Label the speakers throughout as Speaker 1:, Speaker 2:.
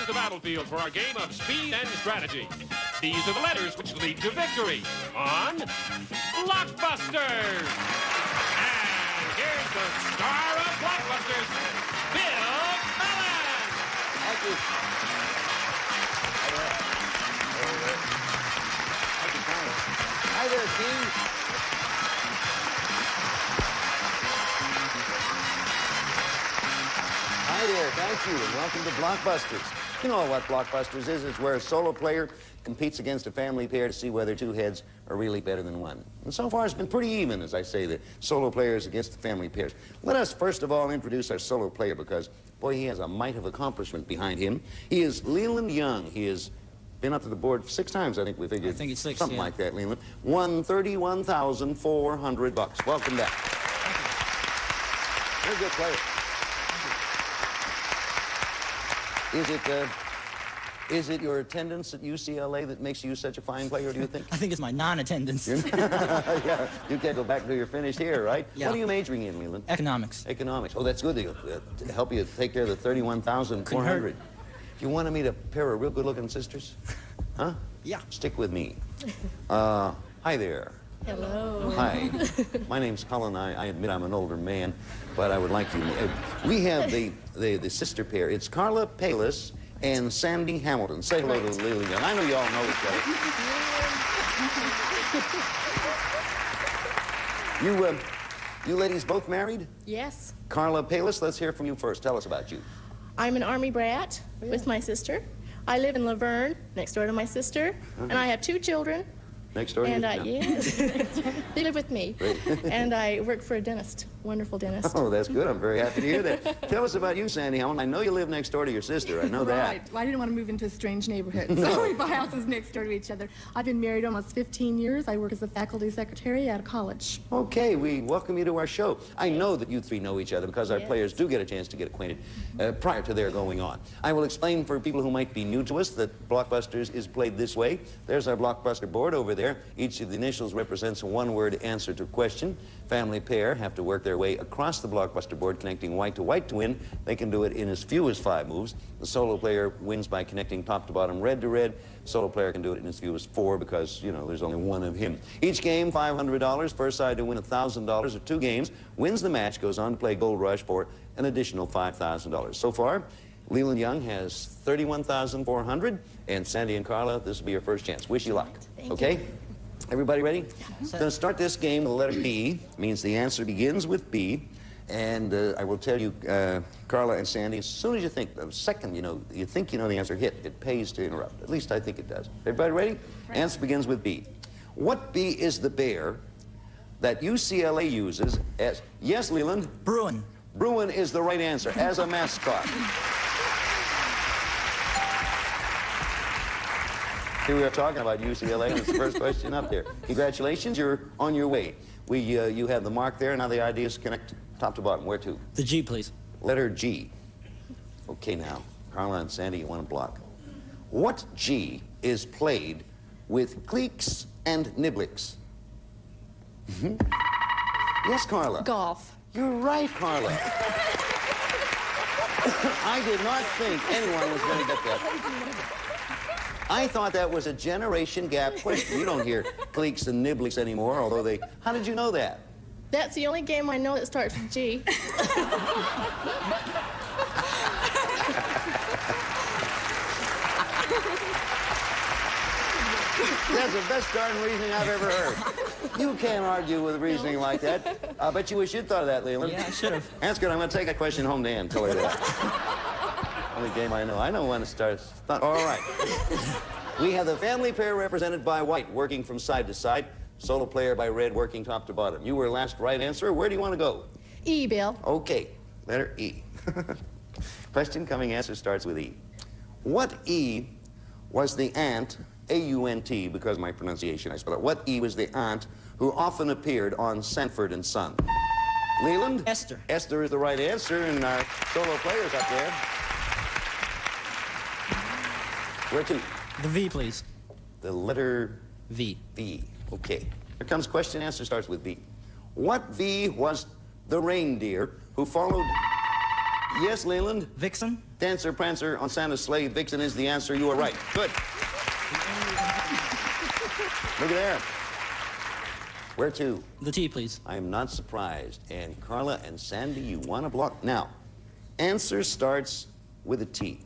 Speaker 1: is the battlefield for our game of speed and strategy. These are the letters which lead to victory on Blockbusters. And here's the star of Blockbusters, Bill Cullen.
Speaker 2: Thank you. Hi there, team. Hi there, thank you, and welcome to Blockbusters. You know what Blockbusters is? It's where a solo player competes against a family pair to see whether two heads are really better than one. And so far, it's been pretty even, as I say, the solo players against the family pairs. Let us first of all introduce our solo player because, boy, he has a mite of accomplishment behind him. He is Leland Yung. He has been up to the board 6 times, I think we figured.
Speaker 3: I think it's 6,
Speaker 2: something
Speaker 3: yeah.
Speaker 2: like that, Leland. Won $31,400. Welcome back. You're a good player. Is it your attendance at UCLA that makes you such a fine player, do you think?
Speaker 3: I think it's my non-attendance.
Speaker 2: Yeah, you can't go back until you're finished here, right?
Speaker 3: Yeah.
Speaker 2: What are you majoring in, Leland?
Speaker 3: Economics.
Speaker 2: Economics. Oh, that's good to help you take care of the $31,400. You wanted me to pair of real good-looking sisters? Huh?
Speaker 3: Yeah.
Speaker 2: Stick with me. Hi there.
Speaker 4: Hello.
Speaker 2: Hi. My name's Cullen. I admit I'm an older man, but I would like you. We have the sister pair. It's Carla Palis and Sandy Hamilton. Say hello to Leland Yung. I know you all know each other. You ladies both married?
Speaker 4: Yes.
Speaker 2: Carla Palis, let's hear from you first. Tell us about you.
Speaker 4: I'm an Army brat with my sister. I live in Laverne, next door to my sister, and I have 2 children.
Speaker 2: Next door to
Speaker 4: And
Speaker 2: you?
Speaker 4: yes, they live with me.
Speaker 2: Great.
Speaker 4: And I work for a dentist, wonderful dentist.
Speaker 2: Oh, that's good. I'm very happy to hear that. Tell us about you, Sandy Hamilton. I know you live next door to your sister. I know that.
Speaker 5: Right. Well, I didn't want to move into a strange neighborhood, so we buy houses next door to each other. I've been married almost 15 years. I work as a faculty secretary at a college.
Speaker 2: Okay, we welcome you to our show. I know that you 3 know each other because our
Speaker 4: Yes.
Speaker 2: players do get a chance to get acquainted prior to their going on. I will explain for people who might be new to us that Blockbusters is played this way. There's our Blockbuster board over there. Each of the initials represents a one-word answer to a question. Family pair have to work their way across the Blockbuster board, connecting white to white to win. They can do it in as few as 5 moves. The solo player wins by connecting top to bottom, red to red. Solo player can do it in as few as 4 because, you know, there's only one of him. Each game, $500. First side to win $1,000 or 2 games. Wins the match, goes on to play Gold Rush for an additional $5,000. So far, Leland Yung has $31,400, and Sandy and Carla, this will be your first chance. Wish you luck.
Speaker 4: Thank
Speaker 2: Okay?
Speaker 4: you.
Speaker 2: Everybody ready? Going to start this game with the letter B. Means the answer begins with B. And I will tell you, Carla and Sandy, as soon as you think, the second you think you know the answer, hit. It pays to interrupt. At least I think it does. Everybody ready? Right. Answer begins with B. What bee is the bear that UCLA uses as... Yes, Leland?
Speaker 3: Bruin.
Speaker 2: Bruin is the right answer, as a mascot. Here we are talking about UCLA, and it's the first question up there. Congratulations, you're on your way. You have the mark there, now the idea is connect top to bottom. Where to?
Speaker 3: The G, please.
Speaker 2: Letter G. Okay, now, Carla and Sandy, you want to block. What G is played with cleeks and niblicks? Yes, Carla?
Speaker 5: Golf.
Speaker 2: You're right, Carla. I did not think anyone was going to get that. I thought that was a generation gap question. You don't hear cleeks and niblicks anymore, although they... How did you know that?
Speaker 4: That's the only game I know that starts with G.
Speaker 2: That's the best darn reasoning I've ever heard. You can't argue with reasoning like that. I bet you wish you'd thought of that, Leland.
Speaker 3: Yeah, I should have.
Speaker 2: That's good. I'm going to take that question home to Ann. Tell her that. Only game I know. I know when it starts. All right. We have the family pair represented by white, working from side to side. Solo player by red, working top to bottom. You were last right answer. Where do you want to go?
Speaker 4: E, Bill.
Speaker 2: Okay. Letter E. Question coming answer starts with E. What E was the aunt, A-U-N-T, because of my pronunciation, I spell it. What E was the aunt who often appeared on Sanford and Son? Leland?
Speaker 3: Esther.
Speaker 2: Esther is the right answer, and our solo players up there. Where to?
Speaker 3: The V, please.
Speaker 2: The letter
Speaker 3: V.
Speaker 2: V. Okay. Here comes question answer starts with V. What V was the reindeer who followed Yes, Leland?
Speaker 3: Vixen?
Speaker 2: Dancer, Prancer on Santa's sleigh. Vixen is the answer. You are right. Good. Look at there. Where to?
Speaker 3: The T, please.
Speaker 2: I am not surprised. And Carla and Sandy, you want a block. Now, answer starts with a T.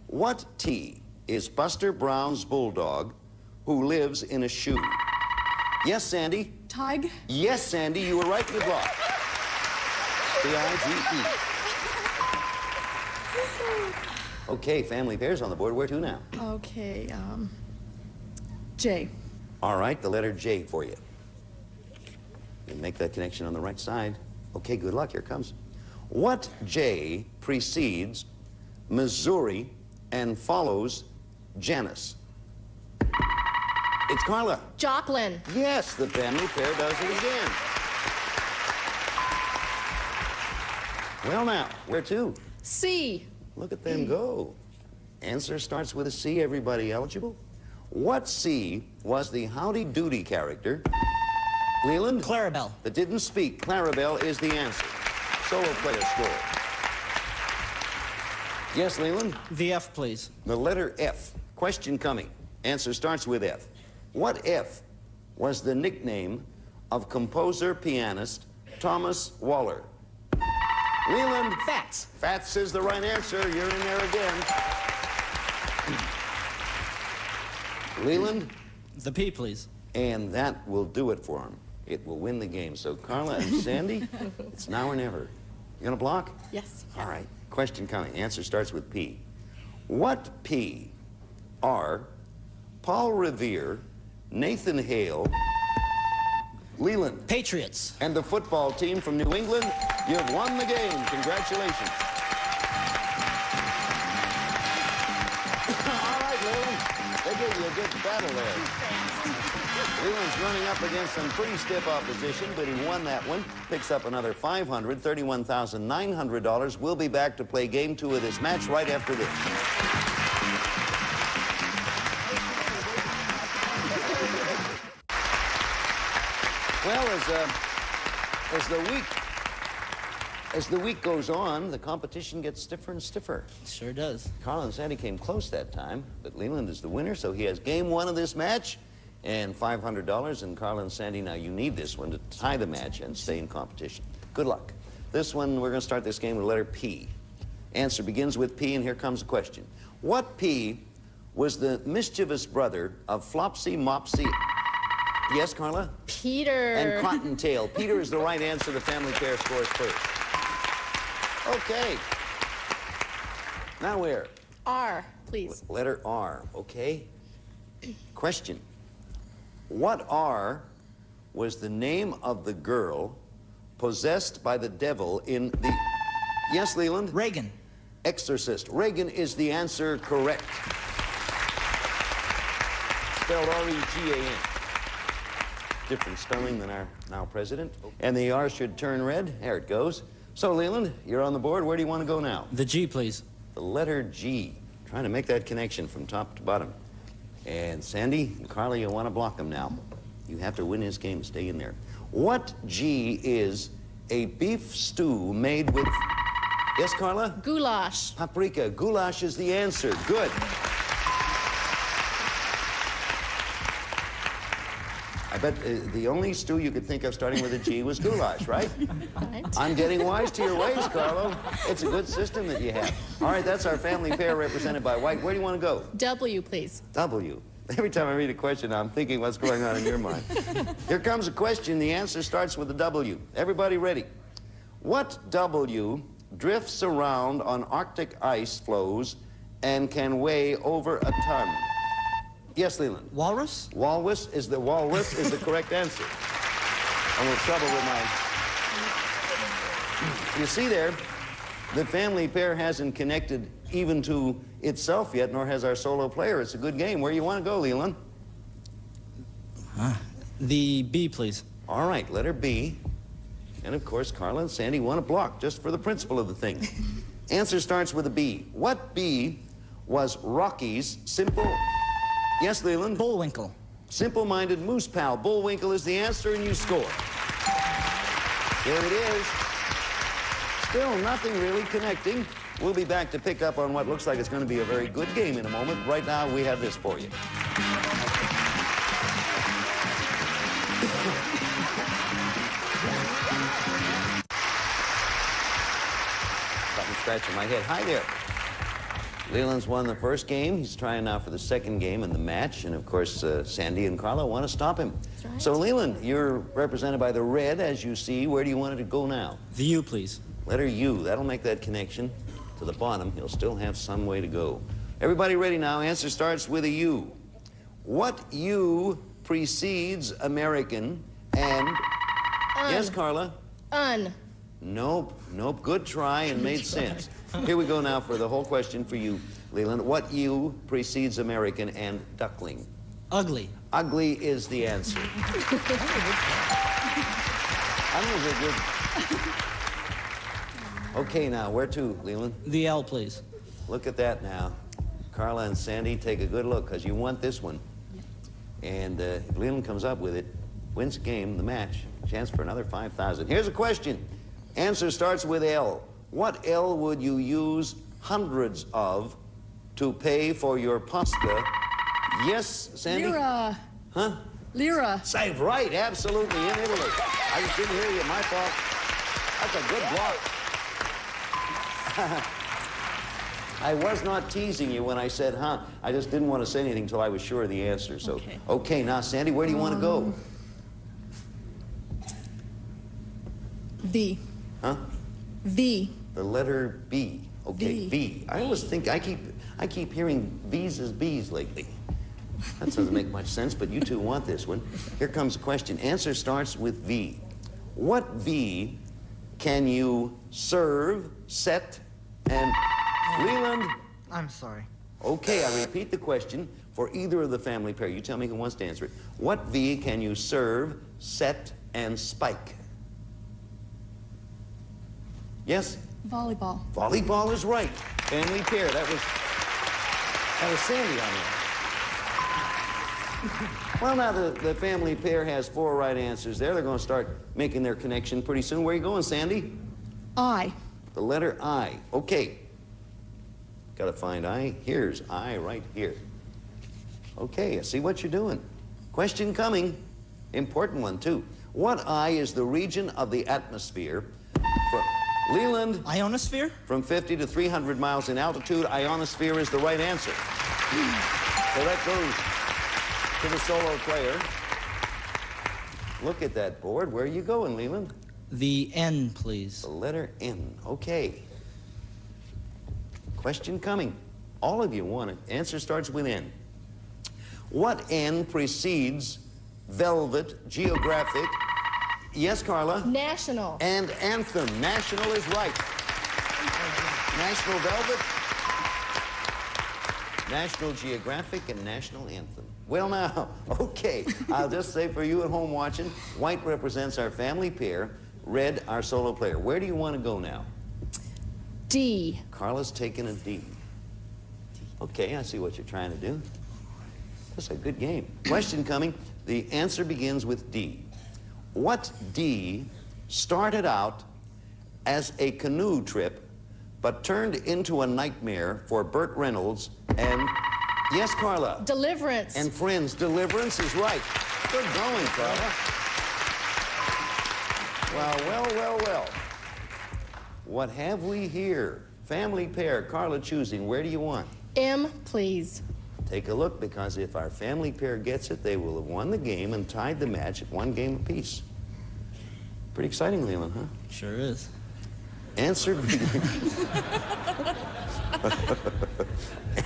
Speaker 2: What T is Buster Brown's bulldog who lives in a shoe? Yes, Sandy?
Speaker 5: Tig.
Speaker 2: Yes, Sandy, you were right in the block. T-I-G-E. Okay, family pairs on the board. Where to now?
Speaker 5: Okay, J.
Speaker 2: All right, the letter J for you. You make that connection on the right side. Okay, good luck. Here it comes. What J precedes Missouri and follows Janice? It's Carla.
Speaker 4: Jocelyn.
Speaker 2: Yes, the family pair does it again. Well, now, where to?
Speaker 4: C.
Speaker 2: Look at them go. Answer starts with a C. Everybody eligible? What C was the Howdy Doody character? Leland?
Speaker 3: Clarabelle.
Speaker 2: That didn't speak. Clarabelle is the answer. Solo player score. Yes, Leland?
Speaker 3: The F, please.
Speaker 2: The letter F. Question coming. Answer starts with F. What F was the nickname of composer-pianist Thomas Waller? Leland?
Speaker 3: Fats.
Speaker 2: Fats is the right answer. You're in there again. Leland?
Speaker 3: The P, please.
Speaker 2: And that will do it for him. It will win the game. So Carla and Sandy, it's now or never. You gonna block?
Speaker 4: Yes.
Speaker 2: All right. Question coming. Answer starts with P. What P are Paul Revere, Nathan Hale, Leland,
Speaker 3: Patriots.
Speaker 2: and the football team from New England? You've won the game. Congratulations. All right, Leland. They gave you a good battle there. Leland's running up against some pretty stiff opposition, but he won that one. Picks up another $500, $31,900. We'll be back to play game 2 of this match right after this. Well, as the week goes on, the competition gets stiffer and stiffer.
Speaker 3: Sure does.
Speaker 2: Carla and Sandy came close that time, but Leland is the winner, so he has game 1 of this match and $500. And Carla and Sandy, now you need this one to tie the match and stay in competition. Good luck. This one, we're going to start this game with the letter P. Answer begins with P, and here comes the question. What P was the mischievous brother of Flopsy Mopsy? Yes, Carla?
Speaker 4: Peter.
Speaker 2: And Cottontail. Peter is the right answer. The family pair scores first. Okay. Now where?
Speaker 4: R, please.
Speaker 2: Letter R. Okay. Question. What R was the name of the girl possessed by the devil in the... Yes, Leland?
Speaker 3: Reagan.
Speaker 2: Exorcist. Reagan is the answer. Correct. Spelled R-E-G-A-N. Different spelling than our now president. And the R should turn red. There it goes. So, Leland, you're on the board. Where do you want to go now?
Speaker 3: The G, please.
Speaker 2: The letter G. Trying to make that connection from top to bottom. And Sandy and Carla, you'll want to block them now. You have to win this game. Stay in there. What G is a beef stew made with... Yes, Carla?
Speaker 4: Goulash.
Speaker 2: Paprika. Goulash is the answer. Good. I bet the only stew you could think of starting with a G was goulash, right?
Speaker 4: Right.
Speaker 2: I'm getting wise to your ways, Carlo. It's a good system that you have. All right, that's our family pair represented by White. Where do you want to go?
Speaker 4: W, please.
Speaker 2: W. Every time I read a question, I'm thinking what's going on in your mind. Here comes a question. The answer starts with a W. Everybody ready? What W drifts around on Arctic ice floes and can weigh over a ton? Yes, Leland?
Speaker 3: Walrus?
Speaker 2: Walrus is the correct answer. I'm a little trouble with my... You see there, the family pair hasn't connected even to itself yet, nor has our solo player. It's a good game. Where do you want to go, Leland?
Speaker 3: The B, please.
Speaker 2: All right, letter B. And of course, Carla and Sandy want a block just for the principle of the thing. Answer starts with a B. What B was Rocky's simple... Yes, Leland?
Speaker 3: Bullwinkle.
Speaker 2: Simple-minded moose pal. Bullwinkle is the answer, and you score. Here it is. Still nothing really connecting. We'll be back to pick up on what looks like it's going to be a very good game in a moment. Right now, we have this for you. Something scratching my head. Hi there. Leland's won the first game. He's trying now for the second game in the match. And, of course, Sandy and Carla want to stop him.
Speaker 4: That's right.
Speaker 2: So, Leland, you're represented by the red, as you see. Where do you want it to go now?
Speaker 3: The U, please.
Speaker 2: Letter U. That'll make that connection to the bottom. He'll still have some way to go. Everybody ready now? Answer starts with a U. What U precedes American and... Yes, Carla? Nope. Good try and made sense. Here we go now for the whole question for you, Leland. What U precedes American and duckling?
Speaker 3: Ugly.
Speaker 2: Ugly is the answer. I'm a bit good. Okay, now, where to, Leland?
Speaker 3: The L, please.
Speaker 2: Look at that now. Carla and Sandy, take a good look, because you want this one. And if Leland comes up with it, wins the game, the match, chance for another 5,000. Here's a question. Answer starts with L. What L would you use hundreds of to pay for your pasta? Yes, Sandy?
Speaker 5: Lira.
Speaker 2: Huh?
Speaker 5: Lira.
Speaker 2: Say right, absolutely, in Italy. I just didn't hear you, my fault. That's a good block. I was not teasing you when I said, huh? I just didn't want to say anything until I was sure of the answer. So, okay, now, Sandy, where do you want to go?
Speaker 5: V.
Speaker 2: Huh?
Speaker 5: V.
Speaker 2: The letter B. Okay, V. I always think, I keep hearing V's as B's lately. That doesn't make much sense, but you two want this one. Here comes the question. Answer starts with V. What V can you serve, set, and... Leland?
Speaker 3: I'm sorry.
Speaker 2: Okay, I repeat the question for either of the family pair. You tell me who wants to answer it. What V can you serve, set, and spike? Yes?
Speaker 5: Volleyball.
Speaker 2: Volleyball is right. Family pair. That was Sandy on there. Well, now the family pair has 4 right answers there. They're going to start making their connection pretty soon. Where are you going, Sandy?
Speaker 5: I.
Speaker 2: The letter I. Okay. Got to find I. Here's I right here. Okay, I see what you're doing. Question coming. Important one, too. What I is the region of the atmosphere from Leland?
Speaker 3: Ionosphere?
Speaker 2: From 50 to 300 miles in altitude, ionosphere is the right answer. So that goes to the solo player. Look at that board. Where are you going, Leland?
Speaker 3: The N, please.
Speaker 2: The letter N. Okay. Question coming. All of you want it. Answer starts with N. What N precedes velvet, geographic? Yes, Carla?
Speaker 4: National.
Speaker 2: And anthem. National is right. National velvet, National Geographic, and National Anthem. Well, now, okay. I'll just say for you at home watching, white represents our family pair, red our solo player. Where do you want to go now?
Speaker 4: D.
Speaker 2: Carla's taking a D. Okay, I see what you're trying to do. That's a good game. Question coming. The answer begins with D. What D started out as a canoe trip, but turned into a nightmare for Burt Reynolds and... Yes, Carla?
Speaker 4: Deliverance.
Speaker 2: And friends. Deliverance is right. Good going, Carla. Well. What have we here? Family pair, Carla choosing. Where do you want?
Speaker 4: M, please.
Speaker 2: Take a look, because if our family pair gets it, they will have won the game and tied the match at 1 game apiece. Pretty exciting, Leland, huh?
Speaker 3: Sure is.
Speaker 2: Answer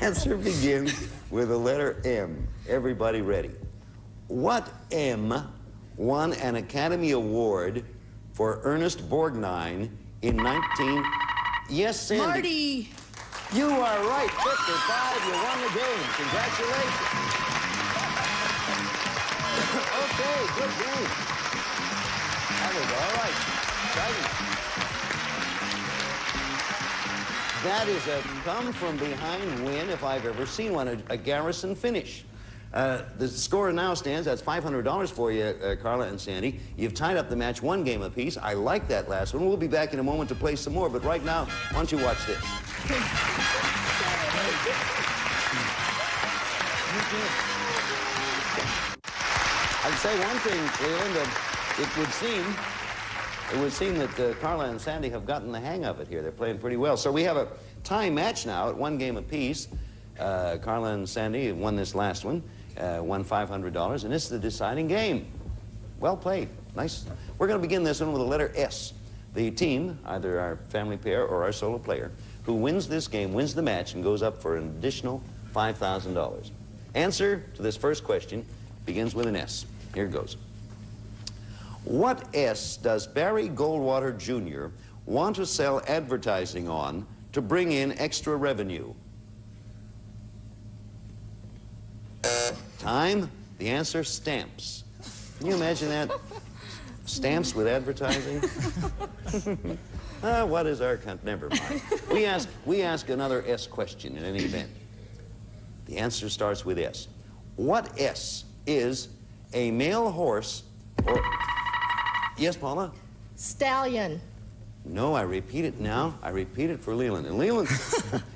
Speaker 2: Answer begins with the letter M. Everybody ready? What M won an Academy Award for Ernest Borgnine in 19... Yes, Sandy?
Speaker 5: Marty.
Speaker 2: You are right. 55, you won the game. Congratulations. Okay, good game. That was all right. Exciting. That is a come-from-behind win if I've ever seen one, a Garrison finish. The score now stands, that's $500 for you, Carla and Sandy. You've tied up the match 1 game apiece. I like that last one. We'll be back in a moment to play some more, but right now, why don't you watch this? I'd say one thing, Leland, that it would seem that Carla and Sandy have gotten the hang of it here. They're playing pretty well. So we have a tie match now at 1 game apiece. Carla and Sandy won this last one, won $500, and this is the deciding game. Well played. Nice. We're going to begin this one with the letter S. The team, either our family pair or our solo player, who wins this game, wins the match, and goes up for an additional $5,000. Answer to this first question begins with an S. Here it goes. What S does Barry Goldwater Jr. want to sell advertising on to bring in extra revenue? Time. The answer, stamps. Can you imagine that? Stamps with advertising? What is our country? Never mind. We ask another S question in any event. The answer starts with S. What S is a male horse or... Yes, Paula?
Speaker 4: Stallion.
Speaker 2: No, I repeat it now. I repeat it for Leland. And Leland,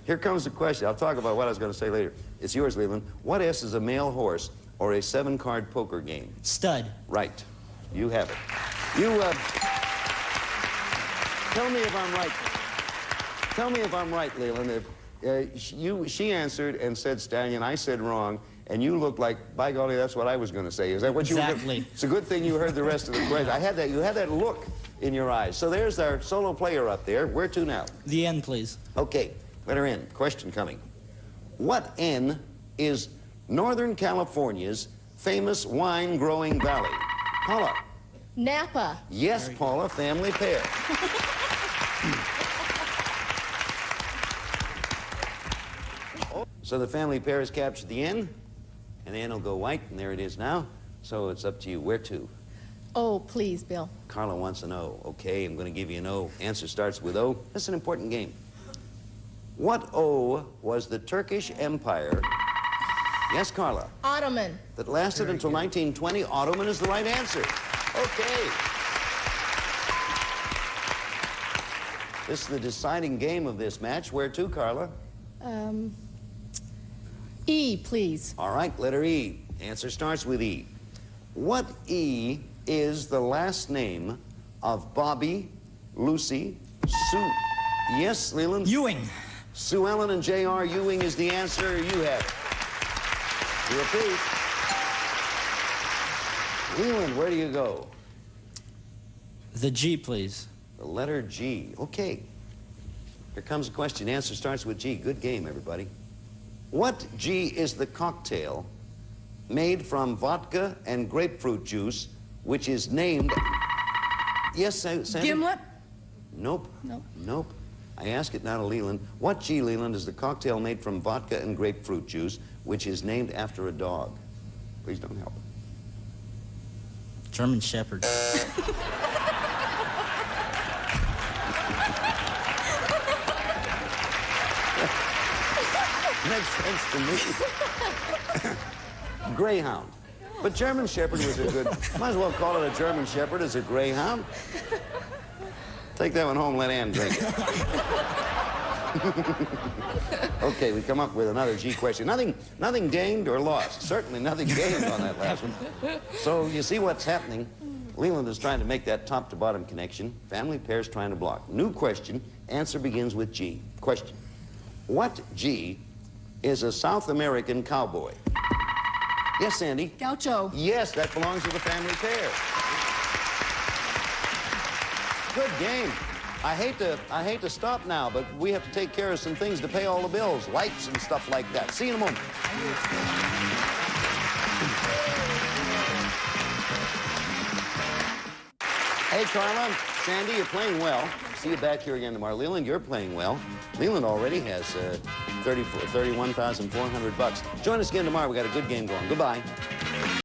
Speaker 2: here comes the question. I'll talk about what I was going to say later. It's yours, Leland. What S is a male horse or a 7-card poker game?
Speaker 3: Stud.
Speaker 2: Right. You have it. You, tell me if I'm right. Tell me if I'm right, Leland. She answered and said stallion. I said wrong. And you looked like, by golly, that's what I was going to say. Is that what you were?
Speaker 3: Exactly.
Speaker 2: It's a good thing you heard the rest of the question. You had that look in your eyes. So there's our solo player up there. Where to now?
Speaker 3: The N, please.
Speaker 2: Okay, letter N. Question coming. What N is Northern California's famous wine-growing valley? Paula.
Speaker 4: Napa.
Speaker 2: Yes, Paula, family pair. So the family pair has captured the N, and the N will go white, and there it is now. So it's up to you. Where to?
Speaker 4: Oh, please, Bill.
Speaker 2: Carla wants an O. Okay, I'm going to give you an O. Answer starts with O. This is an important game. What O was the Turkish Empire? Yes, Carla.
Speaker 4: Ottoman.
Speaker 2: That lasted until 1920. Ottoman is the right answer. Okay. This is the deciding game of this match. Where to, Carla?
Speaker 4: E, please.
Speaker 2: All right, letter E. Answer starts with E. What E is the last name of Bobby, Lucy, Sue? Yes, Leland?
Speaker 3: Ewing.
Speaker 2: Sue Ellen and J.R. Ewing is the answer. You have it. You repeat. Leland, where do you go?
Speaker 3: The G, please.
Speaker 2: The letter G. Okay. Here comes a question. Answer starts with G. Good game, everybody. What G is the cocktail made from vodka and grapefruit juice, which is named... Yes, Sandy?
Speaker 5: Gimlet?
Speaker 2: Nope.
Speaker 5: Nope.
Speaker 2: Nope. I ask it now to Leland. What G, Leland, is the cocktail made from vodka and grapefruit juice, which is named after a dog? Please don't help.
Speaker 3: German Shepherd.
Speaker 2: Makes sense to me. Greyhound. But German Shepherd was a good... Might as well call it a German Shepherd as a Greyhound. Take that one home, let Ann drink it. Okay, we come up with another G question. Nothing gained or lost. Certainly nothing gained on that last one. So you see what's happening. Leland is trying to make that top-to-bottom connection. Family pair's trying to block. New question. Answer begins with G. Question. What G is a South American cowboy? Yes, Sandy?
Speaker 5: Gaucho.
Speaker 2: Yes, that belongs to the family pair. Good game. I hate to stop now, but we have to take care of some things to pay all the bills, lights and stuff like that. See you in a moment. Hey, Carla, Sandy, you're playing well. See you back here again tomorrow. Leland, you're playing well. Leland already has $31,400. Join us again tomorrow. We got a good game going. Goodbye.